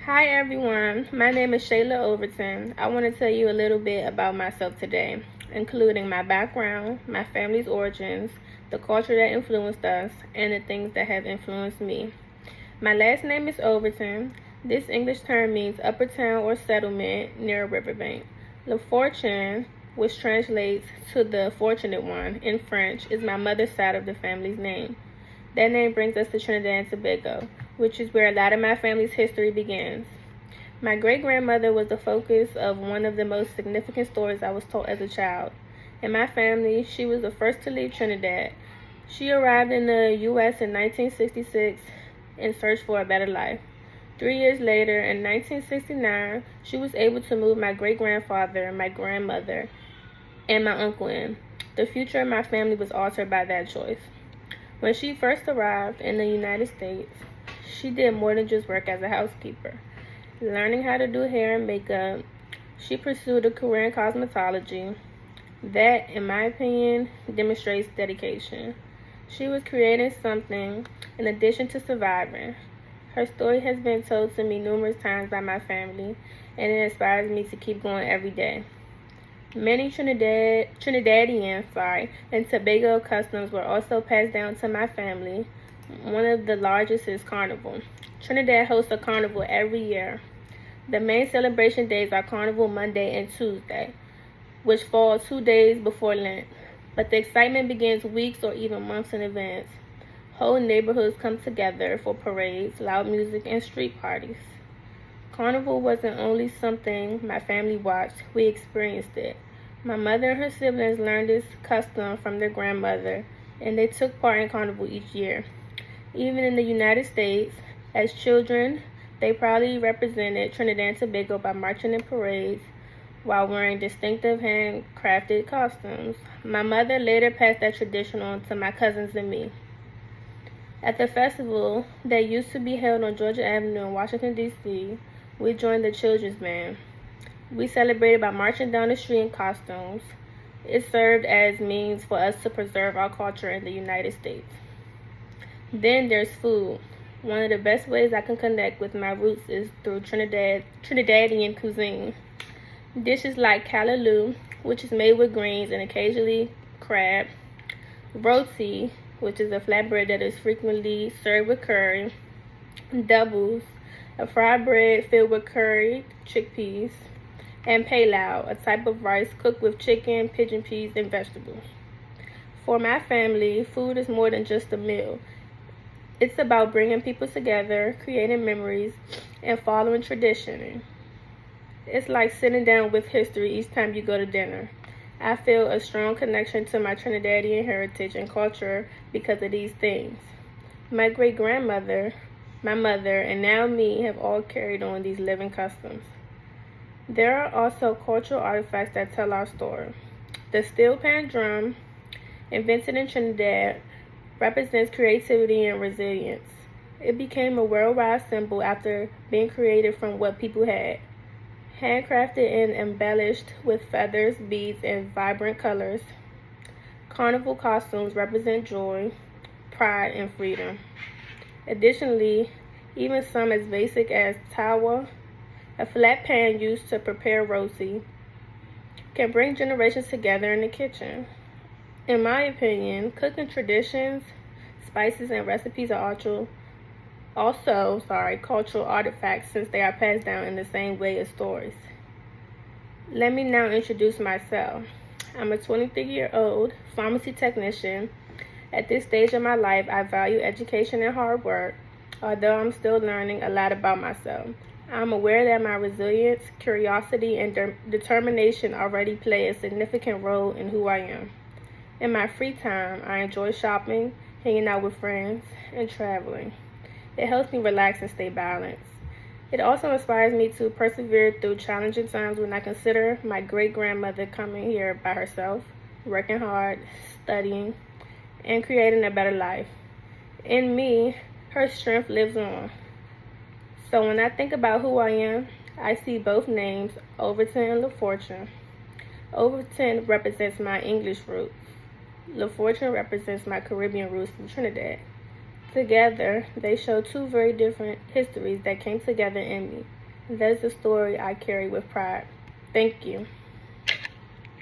Hi everyone, my name is Shayla Overton. I want to tell you a little bit about myself today, including my background, my family's origins, the culture that influenced us, and the things that have influenced me. My last name is Overton. This English term means upper town or settlement near a riverbank. Le Fortune, which translates to the fortunate one in French, is my mother's side of the family's name. That name brings us to Trinidad and Tobago, which is where a lot of my family's history begins. My great-grandmother was the focus of one of the most significant stories I was told as a child. In my family, she was the first to leave Trinidad. She arrived in the U.S. in 1966 in search for a better life. 3 years later, in 1969, she was able to move my great-grandfather, my grandmother, and my uncle in. The future of my family was altered by that choice. When she first arrived in the United States, she did more than just work as a housekeeper. Learning how to do hair and makeup, she pursued a career in cosmetology. That, in my opinion, demonstrates dedication. She was creating something in addition to surviving. Her story has been told to me numerous times by my family, and it inspires me to keep going every day. Many Trinidadian and Tobago customs were also passed down to my family. One of the largest is Carnival. Trinidad hosts a carnival every year. The main celebration days are Carnival Monday and Tuesday, which fall 2 days before Lent. But the excitement begins weeks or even months in advance. Whole neighborhoods come together for parades, loud music, and street parties. Carnival wasn't only something my family watched, we experienced it. My mother and her siblings learned this custom from their grandmother, and they took part in Carnival each year. Even in the United States, as children, they proudly represented Trinidad and Tobago by marching in parades while wearing distinctive handcrafted costumes. My mother later passed that tradition on to my cousins and me. At the festival that used to be held on Georgia Avenue in Washington, D.C., we joined the children's band. We celebrated by marching down the street in costumes. It served as means for us to preserve our culture in the United States. Then there's food. One of the best ways I can connect with my roots is through Trinidadian cuisine. Dishes like callaloo, which is made with greens and occasionally crab, roti, which is a flatbread that is frequently served with curry, doubles, a fried bread filled with curried chickpeas, and pilau, a type of rice cooked with chicken, pigeon peas, and vegetables. For my family, food is more than just a meal. It's about bringing people together, creating memories, and following tradition. It's like sitting down with history each time you go to dinner. I feel a strong connection to my Trinidadian heritage and culture because of these things. My great-grandmother, my mother, and now me have all carried on these living customs. There are also cultural artifacts that tell our story. The steel pan drum, invented in Trinidad, represents creativity and resilience. It became a worldwide symbol after being created from what people had. Handcrafted and embellished with feathers, beads, and vibrant colors, carnival costumes represent joy, pride, and freedom. Additionally, even some as basic as tawa, a flat pan used to prepare roti, can bring generations together in the kitchen. In my opinion, cooking traditions, spices, and recipes are also cultural artifacts since they are passed down in the same way as stories. Let me now introduce myself. I'm a 23-year-old pharmacy technician. At this stage of my life, I value education and hard work, although I'm still learning a lot about myself. I'm aware that my resilience, curiosity, and determination already play a significant role in who I am. In my free time, I enjoy shopping, hanging out with friends, and traveling. It helps me relax and stay balanced. It also inspires me to persevere through challenging times when I consider my great-grandmother coming here by herself, working hard, studying, and creating a better life. In me, her strength lives on. So when I think about who I am, I see both names, Overton and LaFortune. Overton represents my English roots. LaFortune represents my Caribbean roots from Trinidad. Together, they show two very different histories that came together in me. That is the story I carry with pride. Thank you.